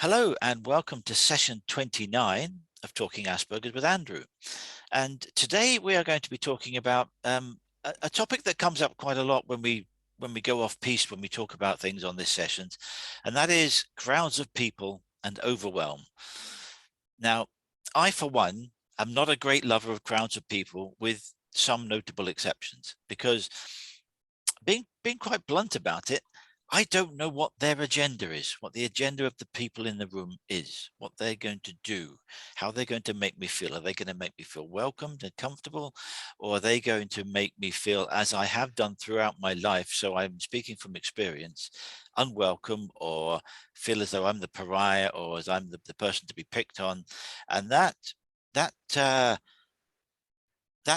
Hello and welcome to session 29 of Talking Asperger's with Andrew. And today we are going to be talking about a topic that comes up quite a lot when we go off piste, when we talk about things on this session, and that is crowds of people and overwhelm. Now, I, for one, am not a great lover of crowds of people, with some notable exceptions, because being quite blunt about it, I don't know what their agenda is, what the agenda of the people in the room is, what they're going to do, how they're going to make me feel. Are they going to make me feel welcomed and comfortable, or are they going to make me feel, as I have done throughout my life, so I'm speaking from experience, unwelcome, or feel as though I'm the pariah, or as I'm the person to be picked on. And that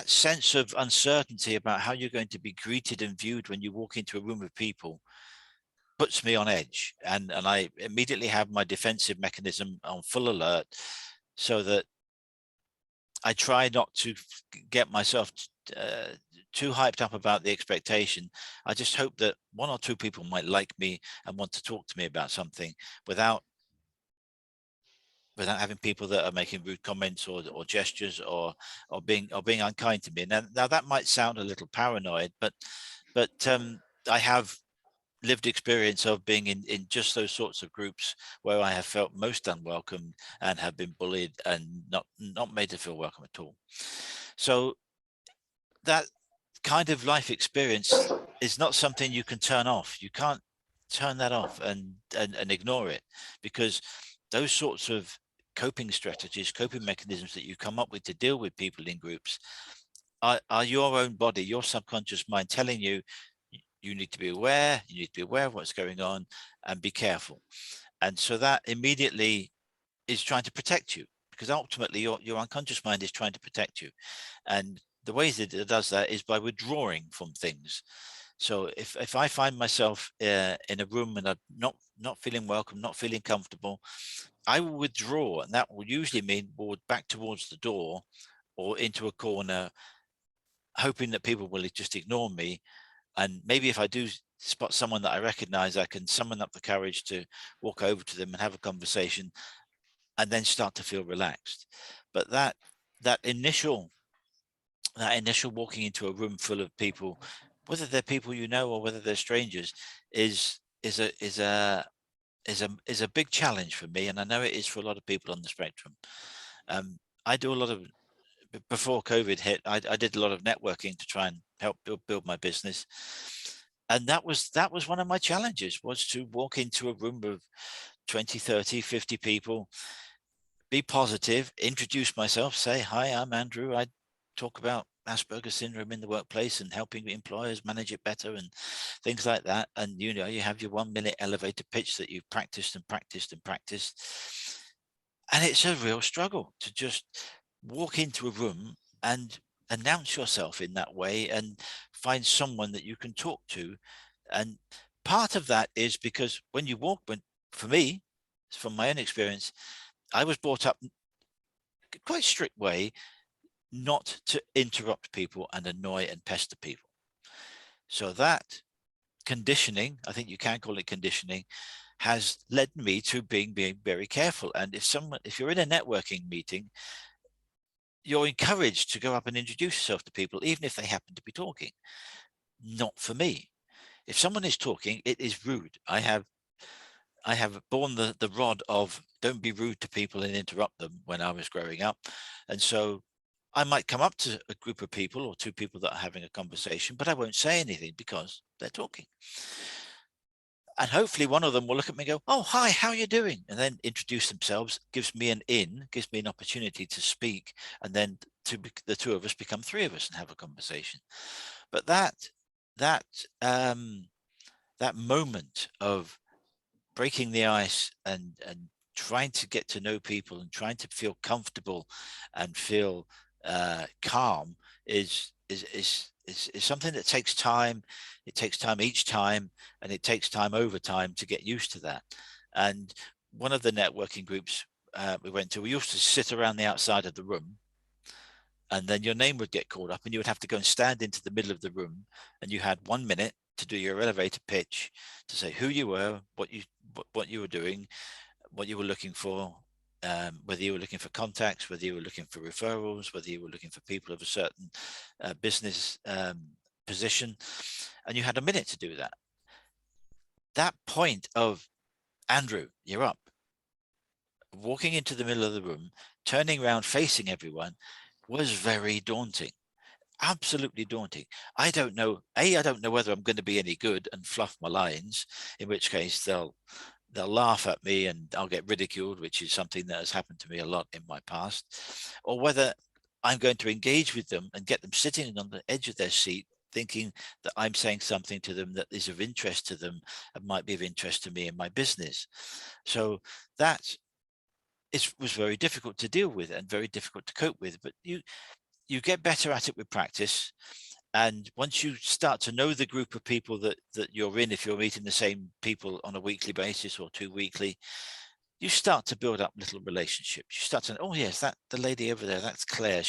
sense of uncertainty about how you're going to be greeted and viewed when you walk into a room of people puts me on edge, and I immediately have my defensive mechanism on full alert, so that I try not to get myself too hyped up about the expectation. I just hope that one or two people might like me and want to talk to me about something without having people that are making rude comments or gestures or being unkind to me. Now that might sound a little paranoid, but I have lived experience of being in just those sorts of groups where I have felt most unwelcome and have been bullied and not made to feel welcome at all. So that kind of life experience is not something you can turn off. You can't turn that off and ignore it, because those sorts of coping strategies, coping mechanisms that you come up with to deal with people in groups are your own body, your subconscious mind telling you, you need to be aware, of what's going on and be careful. And so that immediately is trying to protect you, because ultimately your unconscious mind is trying to protect you. And the ways that it does that is by withdrawing from things. So if I find myself in a room and I'm not feeling welcome, not feeling comfortable, I will withdraw, and that will usually mean back towards the door or into a corner, hoping that people will just ignore me. And maybe if I do spot someone that I recognize, I can summon up the courage to walk over to them and have a conversation, and then start to feel relaxed. But that initial walking into a room full of people, whether they're people you know or whether they're strangers, is a big challenge for me, and I know it is for a lot of people on the spectrum. I do a lot of, before COVID hit, I did a lot of networking to try and help build my business. And that was one of my challenges, was to walk into a room of 20, 30, 50 people, be positive, introduce myself, say, hi, I'm Andrew. I talk about Asperger syndrome in the workplace and helping employers manage it better and things like that. And, you know, you have your 1 minute elevator pitch that you've practiced and practiced and practiced. And it's a real struggle to just walk into a room and announce yourself in that way and find someone that you can talk to. And part of that is because when you walk, for me, from my own experience, I was brought up quite strict way not to interrupt people and annoy and pester people. So that conditioning, I think you can call it conditioning, has led me to being very careful. And if you're in a networking meeting, you're encouraged to go up and introduce yourself to people, even if they happen to be talking. Not for me. If someone is talking, it is rude. I have borne the rod of don't be rude to people and interrupt them when I was growing up. And so I might come up to a group of people or two people that are having a conversation, but I won't say anything because they're talking. And hopefully one of them will look at me and go, oh, hi, how are you doing? And then introduce themselves, gives me an opportunity to speak. And then the two of us become three of us and have a conversation. But that moment of breaking the ice and trying to get to know people and trying to feel comfortable and feel calm is something that takes time. It takes time each time, and it takes time over time to get used to that. And one of the networking groups we went to, we used to sit around the outside of the room, and then your name would get called up and you would have to go and stand into the middle of the room, and you had 1 minute to do your elevator pitch, to say who you were, what you were doing, what you were looking for, whether you were looking for contacts, whether you were looking for referrals, whether you were looking for people of a certain business position, and you had a minute to do that. That point of, Andrew, you're up, walking into the middle of the room, turning around, facing everyone, was very daunting. Absolutely daunting. I don't know whether I'm going to be any good and fluff my lines, in which case they'll laugh at me and I'll get ridiculed, which is something that has happened to me a lot in my past, or whether I'm going to engage with them and get them sitting on the edge of their seat, thinking that I'm saying something to them that is of interest to them and might be of interest to me in my business. So that was very difficult to deal with and very difficult to cope with, but you get better at it with practice. And once you start to know the group of people that you're in, if you're meeting the same people on a weekly basis or 2 weekly, you start to build up little relationships. You start to, oh yes, that the lady over there, that's Claire.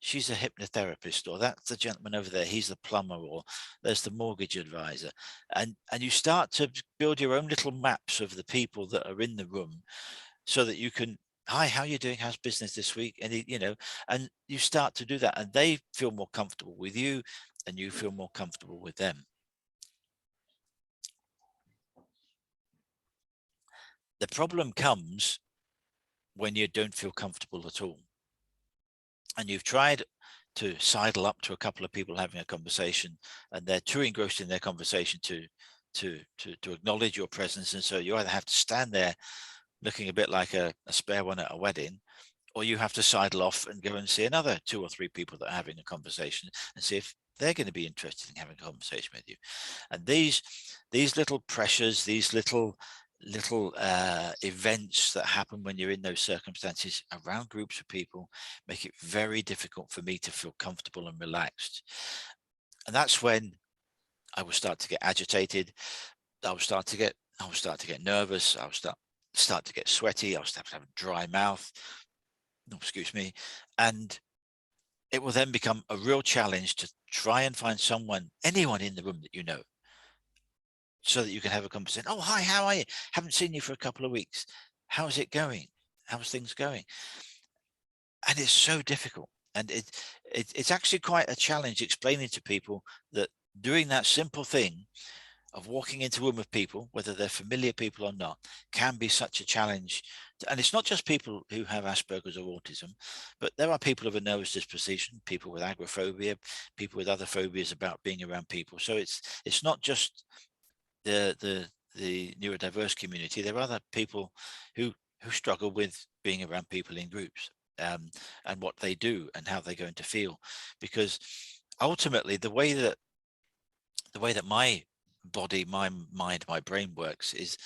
She's a hypnotherapist, or that's the gentleman over there, he's the plumber, or there's the mortgage advisor. And you start to build your own little maps of the people that are in the room, so that you can, hi, how are you doing? How's business this week? And and you start to do that, and they feel more comfortable with you, and you feel more comfortable with them. The problem comes when you don't feel comfortable at all, and you've tried to sidle up to a couple of people having a conversation, and they're too engrossed in their conversation to acknowledge your presence, and so you either have to stand there looking a bit like a spare one at a wedding, or you have to sidle off and go and see another 2 or 3 people that are having a conversation and see if they're going to be interested in having a conversation with you. And these little pressures, these little events that happen when you're in those circumstances around groups of people, make it very difficult for me to feel comfortable and relaxed. And that's when I will start to get agitated. I will start to get nervous. I will start to get sweaty. I'll start to have a dry mouth. No, excuse me. And it will then become a real challenge to try and find anyone in the room that you know, so that you can have a conversation. Oh, hi, how are you? Haven't seen you for a couple of weeks. How's it going? How's things going? And it's so difficult. And it's actually quite a challenge explaining to people that doing that simple thing of walking into a room of people, whether they're familiar people or not, can be such a challenge. And it's not just people who have Asperger's or autism, but there are people of a nervous disposition, people with agoraphobia, people with other phobias about being around people. So it's not just the neurodiverse community. There are other people who struggle with being around people in groups, and what they do and how they're going to feel, because ultimately the way that my body, my mind, my brain works is,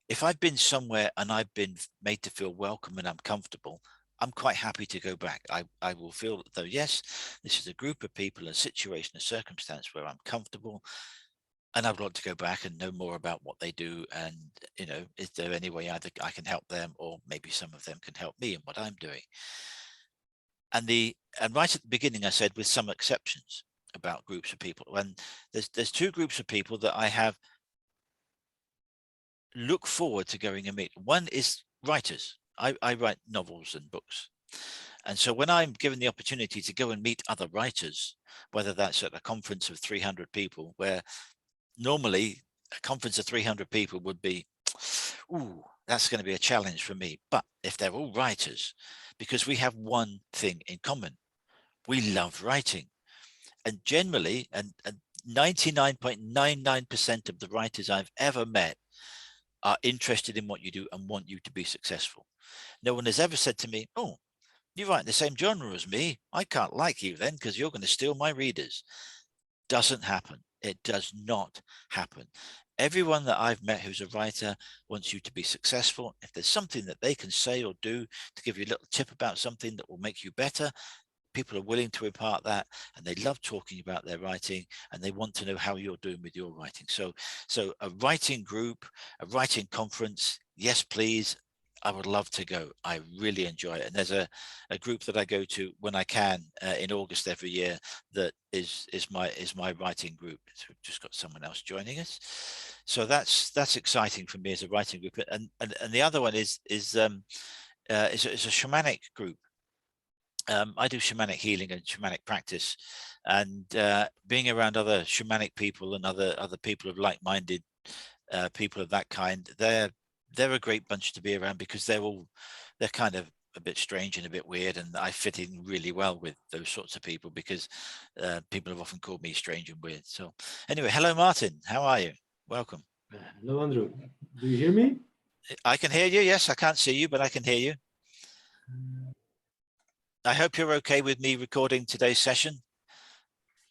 if I've been somewhere and I've been made to feel welcome and I'm comfortable, I'm quite happy to go back. I will feel though, yes, this is a group of people, a situation, a circumstance where I'm comfortable, and I'd like to go back and know more about what they do. And, is there any way either I can help them, or maybe some of them can help me in what I'm doing? And right at the beginning, I said, with some exceptions, about groups of people. And there's 2 groups of people that I have look forward to going and meet. One is writers. I write novels and books. And so when I'm given the opportunity to go and meet other writers, whether that's at a conference of 300 people, where normally a conference of 300 people would be, ooh, that's going to be a challenge for me. But if they're all writers, because we have one thing in common, we love writing. And generally, and 99.99% of the writers I've ever met are interested in what you do and want you to be successful. No one has ever said to me, oh, you write the same genre as me, I can't like you then because you're going to steal my readers. Doesn't happen. It does not happen. Everyone that I've met who's a writer wants you to be successful. If there's something that they can say or do to give you a little tip about something that will make you better, people are willing to impart that, and they love talking about their writing, and they want to know how you're doing with your writing. So a writing group, a writing conference, yes, please. I would love to go. I really enjoy it. And there's a group that I go to when I can in August every year that is my writing group. So we've just got someone else joining us. So that's exciting for me as a writing group. And the other one is a shamanic group. I do shamanic healing and shamanic practice, and being around other shamanic people and other people of like-minded people of that kind, they're a great bunch to be around, because they're kind of a bit strange and a bit weird, and I fit in really well with those sorts of people, because people have often called me strange and weird. So anyway, hello Martin, how are you? Welcome. Hello Andrew, do you hear me? I can hear you. Yes, I can't see you, but I can hear you. I hope you're okay with me recording today's session.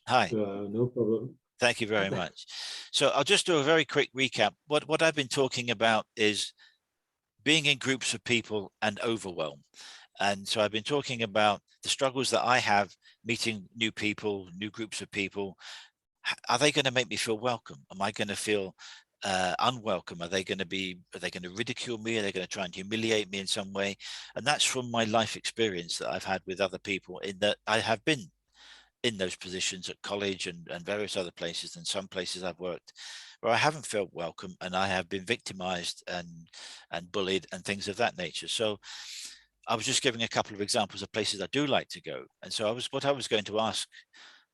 Hi. No problem. Thank you very much. So I'll just do a very quick recap. What I've been talking about is being in groups of people and overwhelm. And so I've been talking about the struggles that I have meeting new people, new groups of people. Are they going to make me feel welcome? Am I going to feel unwelcome? Are they going to ridicule me? Are they going to try and humiliate me in some way? And that's from my life experience that I've had with other people, in that I have been in those positions at college and various other places, and some places I've worked where I haven't felt welcome, and I have been victimized and bullied and things of that nature. So I was just giving a couple of examples of places I do like to go. And so what I was going to ask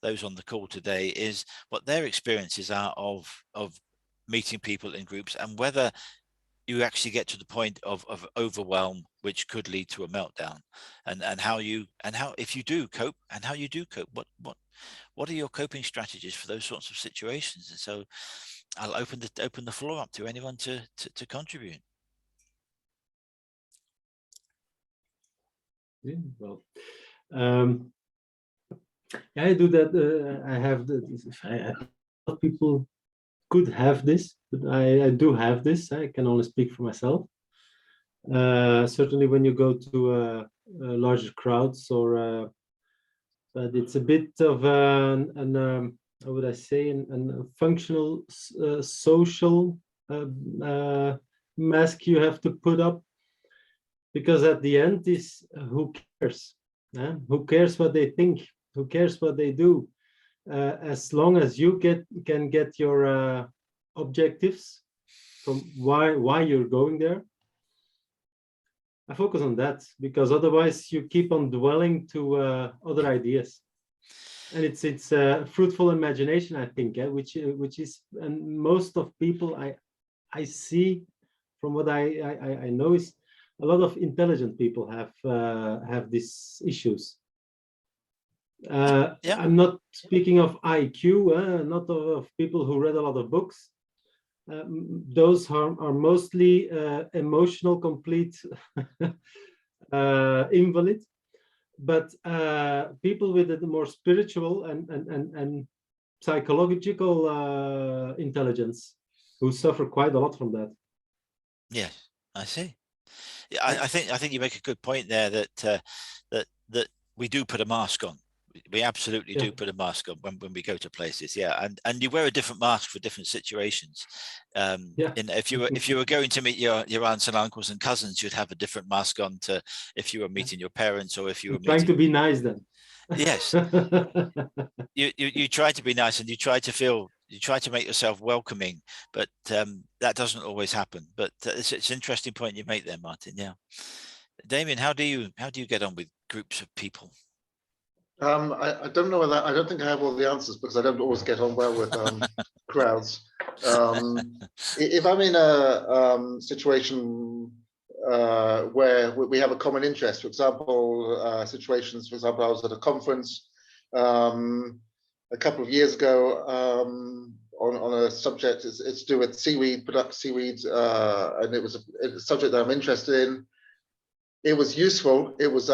those on the call today is what their experiences are of meeting people in groups, and whether you actually get to the point of overwhelm, which could lead to a meltdown, and how if you do cope, and how you do cope, what are your coping strategies for those sorts of situations? And so I'll open the floor up to anyone to contribute. Yeah, well, I do that. I have people could have this, but I do have this. I can only speak for myself. Certainly when you go to larger crowds, or but it's a bit of an how would I say, an functional social mask you have to put up, because at the end is who cares? Who cares what they think? Who cares what they do? As long as you can get your objectives from why you're going there. I focus on that, because otherwise you keep on dwelling to other ideas, and it's fruitful imagination, I think, which is, and most of people I see from what I know is a lot of intelligent people have these issues. I'm not speaking of IQ, not of people who read a lot of books. Those are mostly emotional, complete invalid, but people with a more spiritual and psychological intelligence, who suffer quite a lot from that. Yes, I see. Yeah, I think you make a good point there, that that we do put a mask on. We absolutely do put a mask on when we go to places. Yeah, and you wear a different mask for different situations. And if you were going to meet your aunts and uncles and cousins, you'd have a different mask on to if you were meeting your parents, or if you were trying to be nice then. Yes. you try to be nice, and you try to make yourself welcoming, but that doesn't always happen. But it's an interesting point you make there, Martin. Yeah. Damien, how do you get on with groups of people? I don't know whether, I don't think I have all the answers, because I don't always get on well with crowds. If I'm in a situation where we have a common interest, for example, situations, for example, I was at a conference a couple of years ago on a subject, it's to do with seaweed, seaweeds, and it was a subject that I'm interested in. It was useful. It was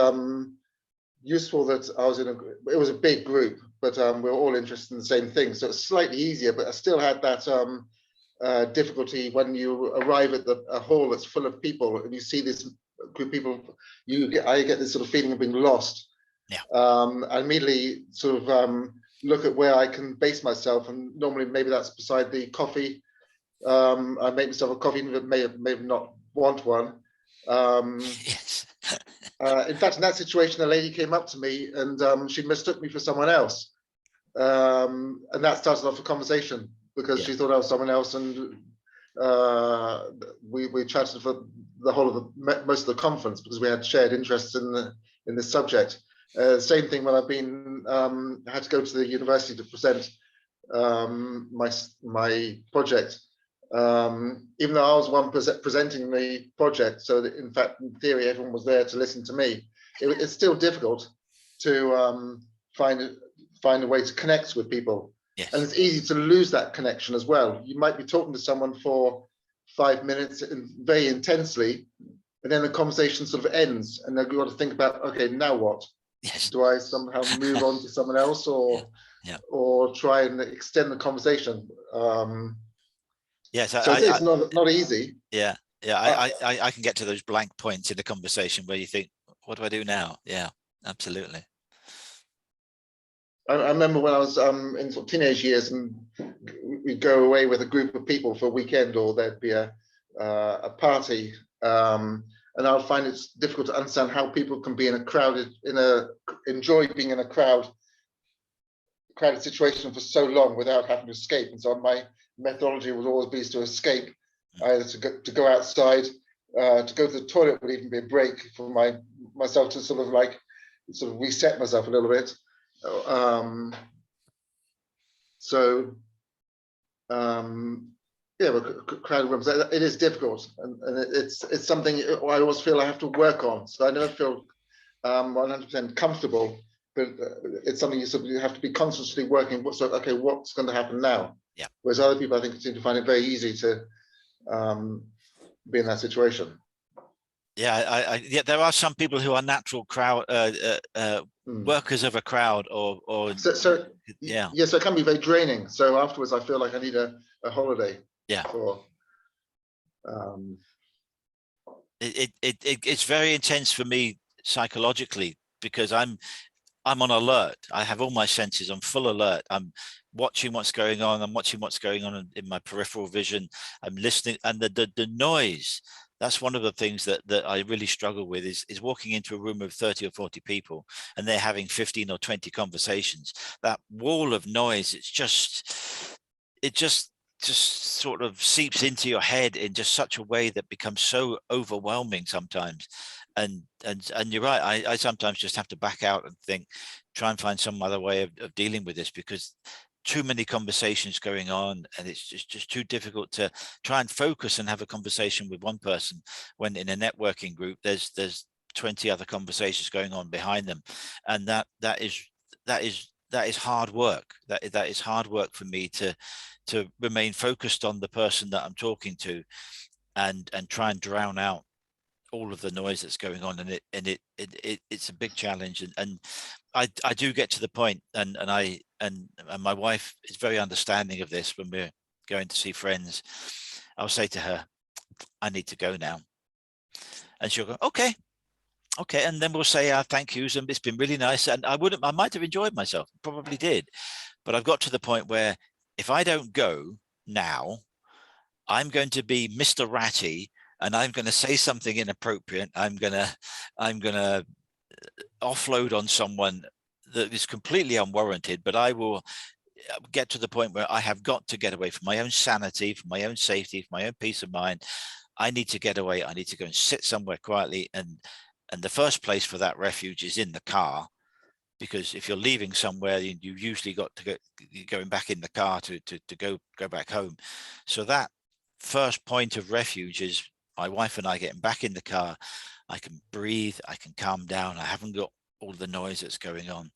useful that I was it was a big group, but we were all interested in the same thing. So it's slightly easier, but I still had that difficulty when you arrive at a hall that's full of people and you see this group of people, I get this sort of feeling of being lost. Yeah. I immediately sort of look at where I can base myself, and normally maybe that's beside the coffee. I make myself a coffee, but may not want one. Yes. In fact, in that situation, a lady came up to me and she mistook me for someone else. And that started off a conversation because Yeah. she thought I was someone else, and we chatted for the whole of most of the conference because we had shared interests in this subject. Same thing when I've been had to go to the university to present my project. Even though I was one presenting the project, so that in fact, in theory, everyone was there to listen to me. It's still difficult to find a way to connect with people. Yes. And it's easy to lose that connection as well. You might be talking to someone for 5 minutes and very intensely, and then the conversation sort of ends, and then you've got to think about, okay, now what? Yes. Do I somehow move on to someone else, or Yeah. or try and extend the conversation? Yes. So it's not easy. Yeah. Yeah. I can get to those blank points in a conversation where you think, what do I do now? Yeah, absolutely. I remember when I was in sort of teenage years, and we'd go away with a group of people for a weekend, or there'd be a party, and I'll find it's difficult to understand how people can be enjoy being in a crowded situation for so long without having to escape. And so my methodology would always be to escape, either to go outside, to go to the toilet would even be a break for myself to sort of reset myself a little bit. Yeah, but crowded rooms, it is difficult, and it's something I always feel I have to work on. So I never feel 100% comfortable, but it's something you have to be constantly working. Okay, what's going to happen now? Yeah. Whereas other people, I think, seem to find it very easy to be in that situation. Yeah, yeah. There are some people who are natural crowd workers of a crowd, or so yeah. Yes, so it can be very draining. So afterwards, I feel like I need a holiday. Yeah. For it's very intense for me psychologically, because I'm on alert. I have all my senses on full alert. I'm watching what's going on. I'm watching what's going on in my peripheral vision. I'm listening, and the noise. That's one of the things that I really struggle with is walking into a room of 30 or 40 people and they're having 15 or 20 conversations. That wall of noise, it just sort of seeps into your head in just such a way that becomes so overwhelming sometimes. And you're right. I sometimes just have to back out and think, try and find some other way of dealing with this, because too many conversations going on, and it's just too difficult to try and focus and have a conversation with one person when in a networking group there's 20 other conversations going on behind them, and that is hard work. That is hard work for me to remain focused on the person that I'm talking to, and try and drown out all of the noise that's going on, and it's a big challenge. And I do get to the point, and my wife is very understanding of this. When we're going to see friends, I'll say to her, I need to go now, and she'll go, okay, and then we'll say our thank yous, and it's been really nice, and I might have enjoyed myself, probably did, but I've got to the point where if I don't go now, I'm going to be Mr. Ratty, and I'm going to say something inappropriate. I'm going to offload on someone that is completely unwarranted, but I will get to the point where I have got to get away from my own sanity, for my own safety, for my own peace of mind. I need to get away. I need to go and sit somewhere quietly. And the first place for that refuge is in the car, because if you're leaving somewhere, you usually got to go going back in the car to go back home. So that first point of refuge is my wife and I getting back in the car. I can breathe, I can calm down, I haven't got all the noise that's going on.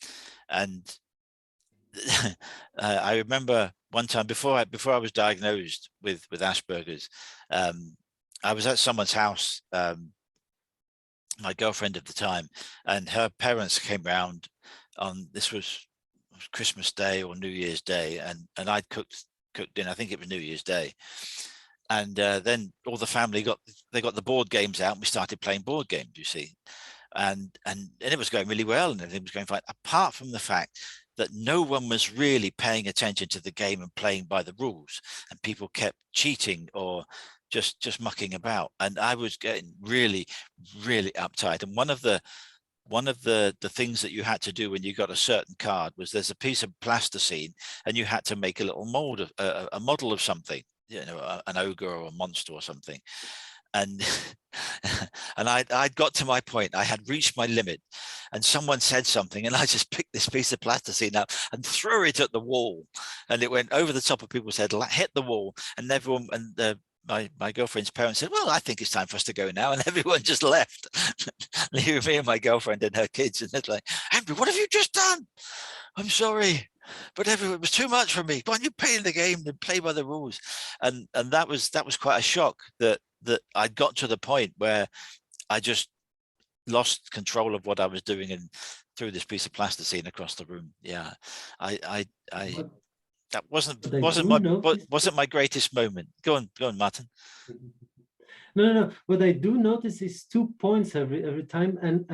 And I remember one time before I was diagnosed with Asperger's, I was at someone's house, my girlfriend at the time, and her parents came round on, this was Christmas Day or New Year's Day, and I'd cooked dinner. I think it was New Year's Day. And then all the family got the board games out, and we started playing board games, you see, and it was going really well, and everything was going fine, apart from the fact that no one was really paying attention to the game and playing by the rules, and people kept cheating or just mucking about, and I was getting really uptight. And one of the things that you had to do when you got a certain card was there's a piece of plasticine, and you had to make a little mold of a model of something, an ogre or a monster or something. And and I'd got to my point. I had reached my limit, and someone said something, and I just picked this piece of plasticine up and threw it at the wall, and it went over the top of people's head, hit the wall, and everyone, and my girlfriend's parents said, "Well, I think it's time for us to go now," and everyone just left, leaving me and my girlfriend and her kids. And it's like, "Andrew, what have you just done? I'm sorry, but it was too much for me. Why don't you play in the game and play by the rules?" And that was quite a shock that I got to the point where I just lost control of what I was doing and threw this piece of plasticine across the room. Yeah, I that wasn't my greatest moment. Go on, Martin. No. What I do notice is 2 points every time, and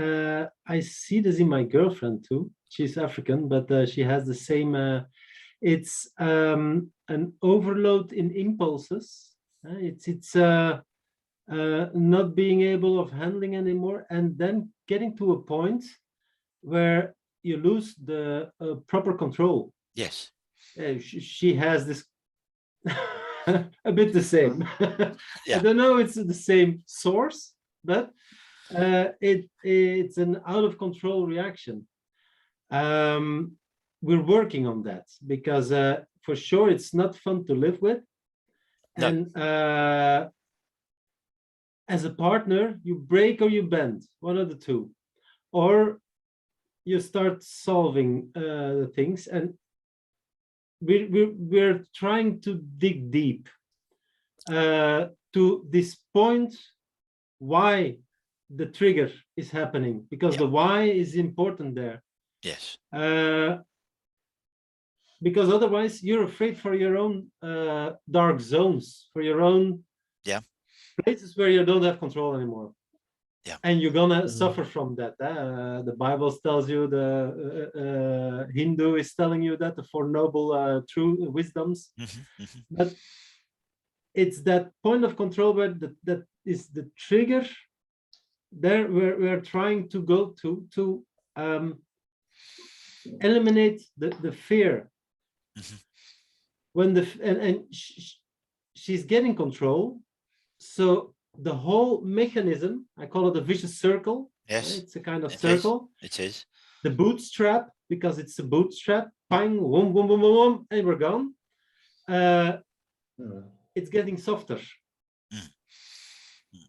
I see this in my girlfriend too. She's African, but she has the same. It's an overload in impulses. It's not being able of handling anymore, and then getting to a point where you lose the proper control. Yes. She has this a bit the same. Yeah. I don't know it's the same source, but it's an out of control reaction. We're working on that because for sure it's not fun to live with. No. And as a partner, you break or you bend, one of the two, or you start solving the things. And we're trying to dig deep to this point why the trigger is happening, because the why is important there. Yes. Because otherwise you're afraid for your own dark zones, for your own places where you don't have control anymore. Yeah. And you're gonna suffer from that. The Bible tells you, the Hindu is telling you that, the Four Noble True Wisdoms. But it's that point of control where that is the trigger. There we're trying to go to eliminate the fear. When she's getting control, so the whole mechanism, I call it a vicious circle. Yes, right? It's a kind of circle. It is. The bootstrap, because it's a bootstrap, bang, boom, boom, boom, boom, boom, and we're gone. It's getting softer.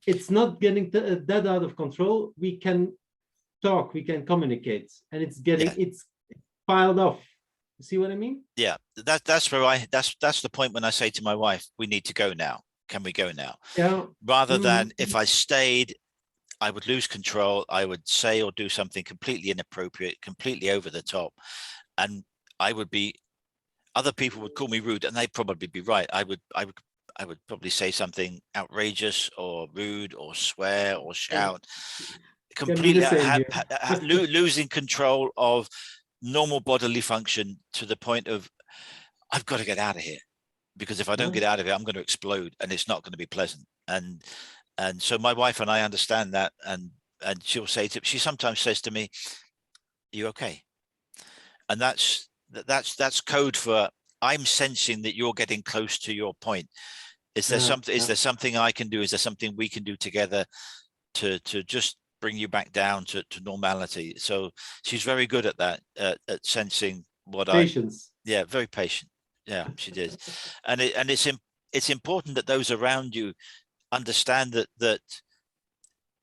It's not getting that out of control. We can talk, we can communicate, and it's getting it's piled off. You see what I mean? Yeah, that's where that's the point when I say to my wife, we need to go now. Can we go now? Yeah. Rather than if I stayed, I would lose control. I would say or do something completely inappropriate, completely over the top, and other people would call me rude, and they'd probably be right. I would probably say something outrageous or rude or swear or shout, completely losing control of normal bodily function to the point of I've got to get out of here, because if I don't get out of it, I'm going to explode, and it's not going to be pleasant. And so my wife and I understand that, and she sometimes says to me, "Are you okay?" And that's code for I'm sensing that you're getting close to your point. Is there something? Is there something I can do? Is there something we can do together to just bring you back down to normality? So she's very good at that, at sensing what patience. Very patient. Yeah, she did. And it's important that those around you understand that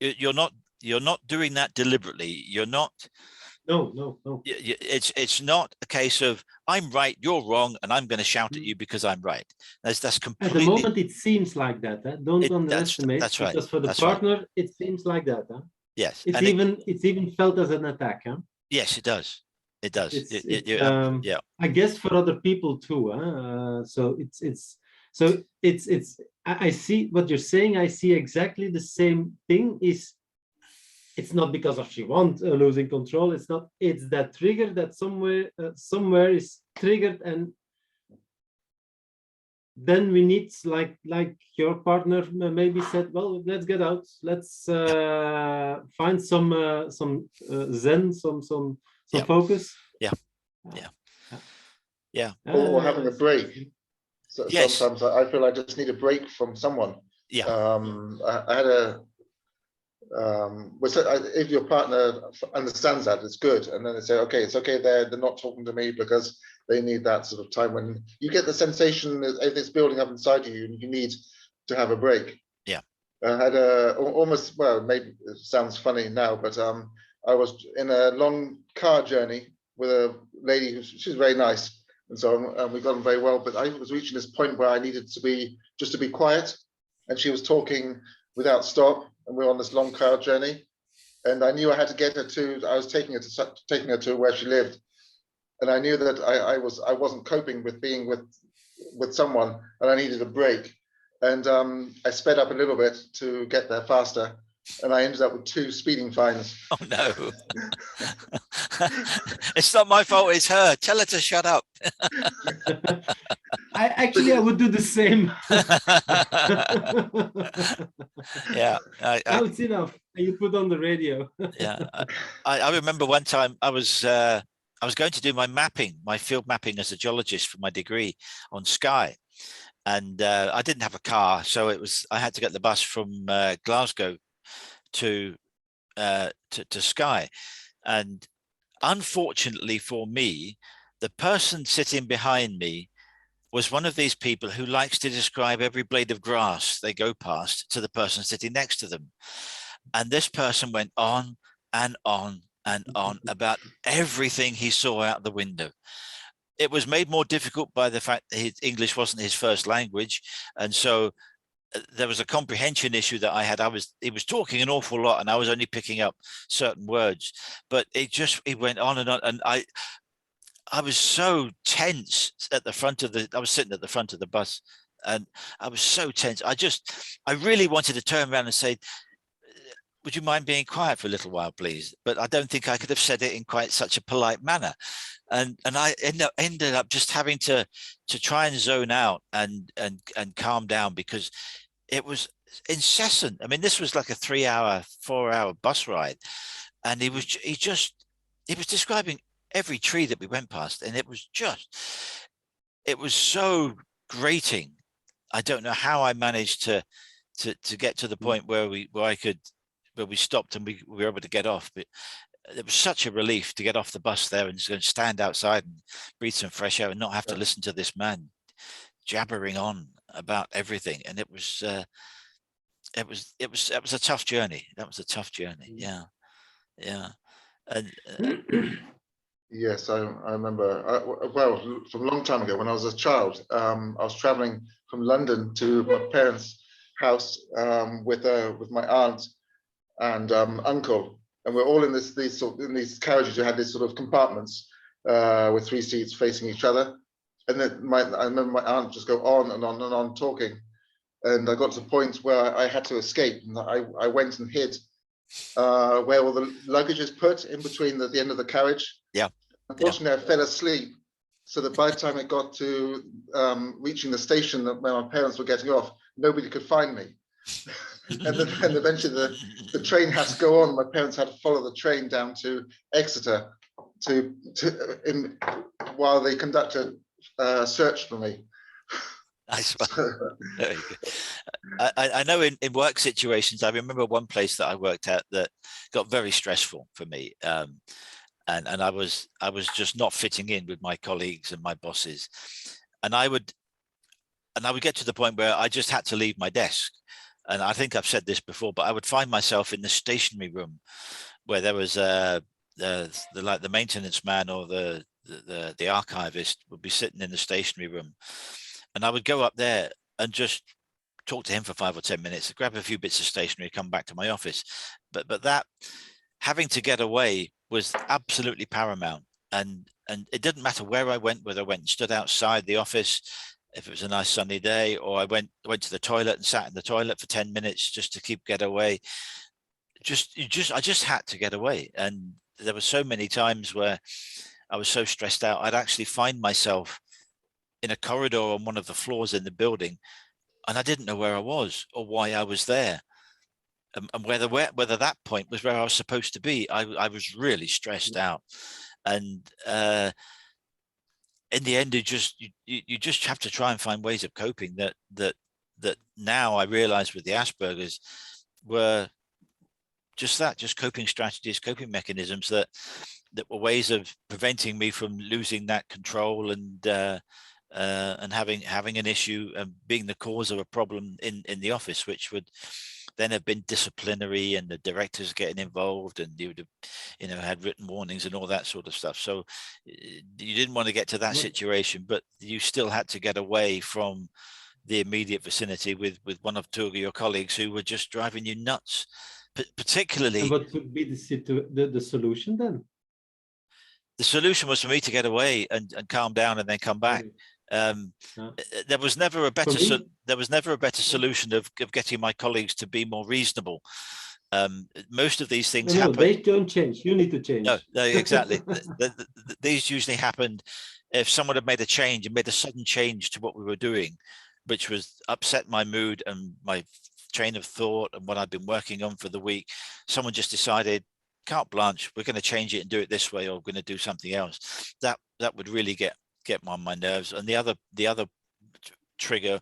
you're not doing that deliberately. You're not. No. It's not a case of I'm right, you're wrong, and I'm going to shout at you because I'm right. That's completely. At the moment, it seems like that. Don't underestimate. That's right. Because for the partner, it seems like that. Yes. It's even felt as an attack. Yes, it does. It does. Yeah. I guess for other people too. I see what you're saying. I see exactly the same thing. It's not because of she wants losing control. It's not. It's that trigger that somewhere is triggered, and then we need, like your partner maybe said, well, let's get out, let's find some zen, some Yeah. focus. Yeah. Uh, Yeah. uh, Yeah. Or having a break. So Yes. sometimes I feel I just need a break from someone. Yeah. I had a if your partner understands that, it's good, and then they say, okay, it's okay, they're not talking to me because they need that sort of time when you get the sensation that everything's building up inside you and you need to have a break. Yeah. I had a almost, well, maybe it sounds funny now, but I was in a long car journey with a lady she's very nice, and so we got on very well. But I was reaching this point where I needed to be just to be quiet, and she was talking without stop, and we were on this long car journey, and I knew I had to get her to. I was taking her to where she lived, and I knew that I wasn't coping with being with someone, and I needed a break, and I sped up a little bit to get there faster, and I ended up with 2 speeding fines. Oh no. It's not my fault, it's her. Tell her to shut up. I would do the same. Yeah. Now it's enough. And you put on the radio. Yeah. I remember one time I was going to do my field mapping as a geologist for my degree on Skye, and I didn't have a car, so I had to get the bus from Glasgow to Skye, and unfortunately for me, the person sitting behind me was one of these people who likes to describe every blade of grass they go past to the person sitting next to them. And this person went on and on and on about everything he saw out the window. It was made more difficult by the fact that his English wasn't his first language. And so there was a comprehension issue that I had. He was talking an awful lot and I was only picking up certain words, but it went on, and I was so tense at the front of I was sitting at the front of the bus, and I was so tense. I really wanted to turn around and say, would you mind being quiet for a little while, please? But I don't think I could have said it in quite such a polite manner. And I ended up just having to try and zone out and calm down, because it was incessant. I mean, this was like a 4-hour bus ride. And he was describing every tree that we went past, and it was so grating. I don't know how I managed to get to the point where we stopped and we were able to get off, but it was such a relief to get off the bus there and just stand outside and breathe some fresh air and not have to listen to this man jabbering on about everything. And it was a tough journey. That was a tough journey. Yeah. And Yes, I remember. Well, from a long time ago, when I was a child, I was traveling from London to my parents' house with my aunt and uncle, and we're all in these carriages. You had these sort of compartments with 3 seats facing each other, and then I remember my aunt just go on and on and on talking, and I got to the point where I had to escape, and I went and hid where all the luggage is put in between the end of the carriage. Yeah. Unfortunately, I fell asleep, so that by the time it got to reaching the station where my parents were getting off, nobody could find me. And then eventually the train had to go on. My parents had to follow the train down to Exeter while they conducted a search for me. Nice one. Very good. I know in work situations, I remember one place that I worked at that got very stressful for me. And I was just not fitting in with my colleagues and my bosses. And I would get to the point where I just had to leave my desk. And I think I've said this before, but I would find myself in the stationery room where there was the maintenance man or the archivist would be sitting in the stationery room. And I would go up there and just talk to him for 5 or 10 minutes, grab a few bits of stationery, come back to my office. But that having to get away was absolutely paramount. And it didn't matter where I went, whether I went and stood outside the office, if it was a nice sunny day, or I went to the toilet and sat in the toilet for 10 minutes just to get away. I just had to get away. And there were so many times where I was so stressed out, I'd actually find myself in a corridor on one of the floors in the building, and I didn't know where I was or why I was there. And whether that point was where I was supposed to be. I was really stressed out. And in the end, you just have to try and find ways of coping that now I realize with the Asperger's were just coping strategies, coping mechanisms that were ways of preventing me from losing that control and having an issue and being the cause of a problem in the office, which would then have been disciplinary and the directors getting involved, and you would have, had written warnings and all that sort of stuff. So you didn't want to get to that situation, but you still had to get away from the immediate vicinity with one of two of your colleagues who were just driving you nuts. Particularly, and what would be the solution then? The solution was for me to get away and calm down and then come back. There was never a better solution of getting my colleagues to be more reasonable. Most of these things happen. They don't change. You need to change. No, exactly. These usually happened if someone had made a change and made a sudden change to what we were doing, which was upset my mood and my train of thought and what I'd been working on for the week. Someone just decided, carte blanche, we're going to change it and do it this way, or we're going to do something else. That would really get on my nerves. And the other trigger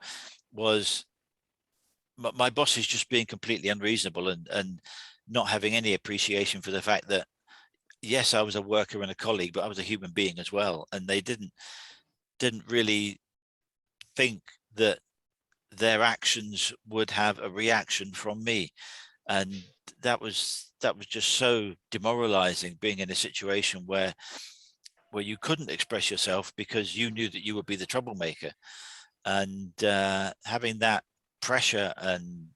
was my boss is just being completely unreasonable and not having any appreciation for the fact that, yes, I was a worker and a colleague, but I was a human being as well. And they didn't really think that their actions would have a reaction from me. And that was just so demoralizing, being in a situation where you couldn't express yourself because you knew that you would be the troublemaker. And having that pressure and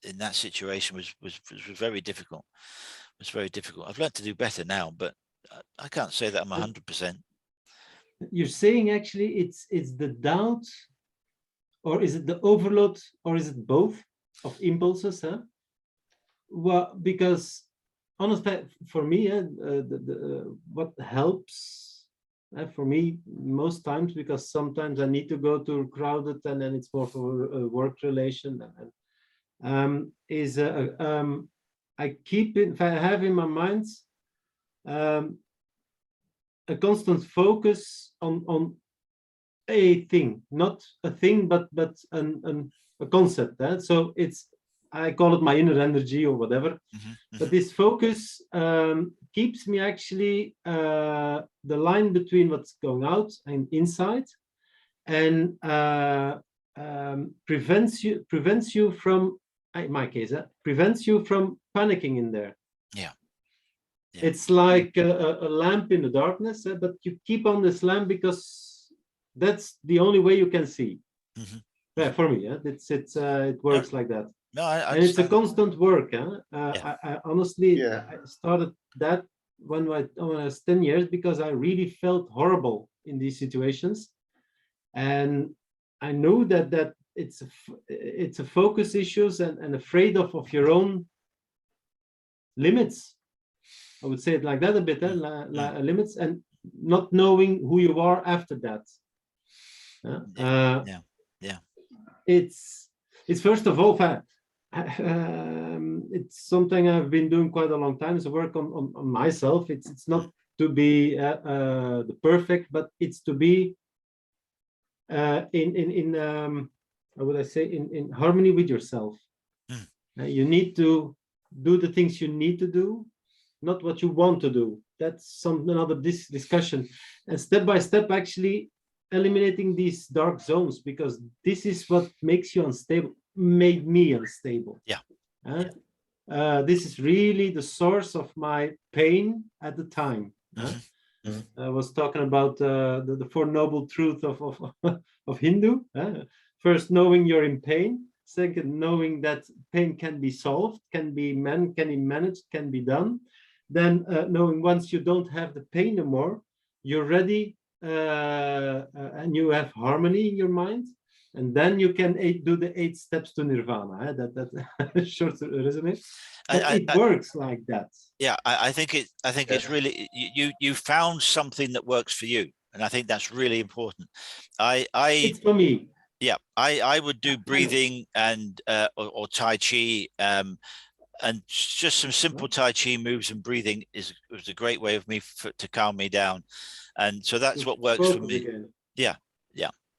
in that situation was very difficult. It was very difficult. I've learned to do better now, but I can't say that I'm 100%. You're saying actually it's the doubt, or is it the overload, or is it both of impulses? Well, because honestly, for me, what helps for me most times, because sometimes I need to go to crowded and then it's more for a work relation, is I keep it. If I have in my mind a constant focus on a thing, not a thing, but a concept. So I call it my inner energy or whatever. But this focus keeps me actually the line between what's going out and inside, and prevents you from, in my case, prevents you from panicking in there. Yeah. It's like a lamp in the darkness, but you keep on this lamp because that's the only way you can see. Yeah, for me, it works like that. No, I and it's a constant work. I honestly, Yeah. I started that when I was 10 years, because I really felt horrible in these situations, and I know that it's a focus issues and afraid of your own limits. I would say it like that a bit, limits, and not knowing who you are after that. It's first of all, it's something I've been doing quite a long time. It's a work on myself. It's not to be the perfect, but it's to be in how would I say, in harmony with yourself. You need to do the things you need to do, not what you want to do. That's another discussion. And step by step, actually eliminating these dark zones, because this is what makes you unstable, made me unstable. This is really the source of my pain at the time. I was talking about the Four Noble Truths of Hindu. First, knowing you're in pain. Second, knowing that pain can be solved, can be managed, can be done. Then knowing once you don't have the pain anymore, you're ready and you have harmony in your mind. And then you can do the 8 steps to nirvana. That short resume. It works like that. Yeah, I think it's really, you found something that works for you. And I think that's really important. It's for me. Yeah, I would do breathing and or Tai Chi, and just some simple Tai Chi moves and breathing was a great way of me to calm me down. And so that's what works for me. Again. Yeah.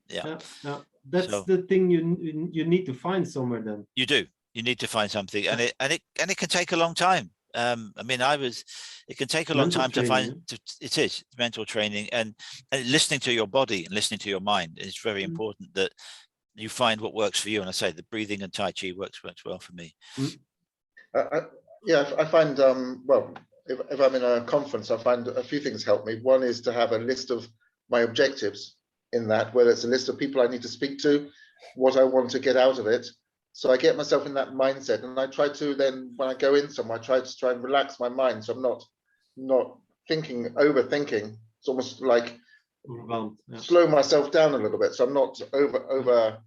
That's So, the thing you need to find somewhere then. You do. You need to find something, and it can take a long time. I mean, it can take a long time to find. It is mental training, and listening to your body and listening to your mind is very important. That you find what works for you. And I say the breathing and Tai Chi works well for me. Yeah, I find well, if I'm in a conference, I find a few things help me. One is to have a list of my objectives in that, whether it's a list of people I need to speak to, what I want to get out of it. So I get myself in that mindset, and I try to then, when I go in somewhere, I try and relax my mind, so I'm not overthinking. It's almost like slow myself down a little bit, so I'm not over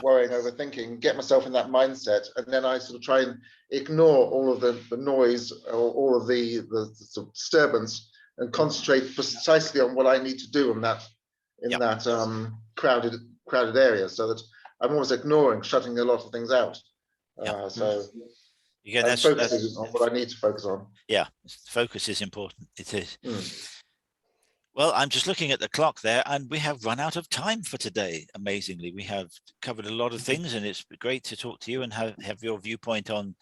worrying, overthinking. Get myself in that mindset, and then I sort of try and ignore all of the noise or all of the disturbance, and concentrate precisely on what I need to do in that crowded area, so that I'm almost ignoring, shutting a lot of things out. So I'm focusing on what I need to focus on. Yeah, focus is important. It is. Well, I'm just looking at the clock there, and we have run out of time for today. Amazingly, we have covered a lot of things, and it's great to talk to you and have your viewpoint on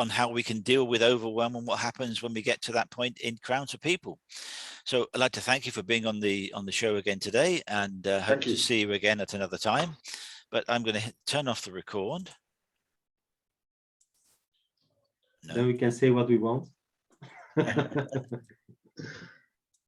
how we can deal with overwhelm and what happens when we get to that point in crowds of people. So I'd like to thank you for being on the show again today, and hope to see you again at another time. But I'm going to turn off the record. No. Then we can say what we want.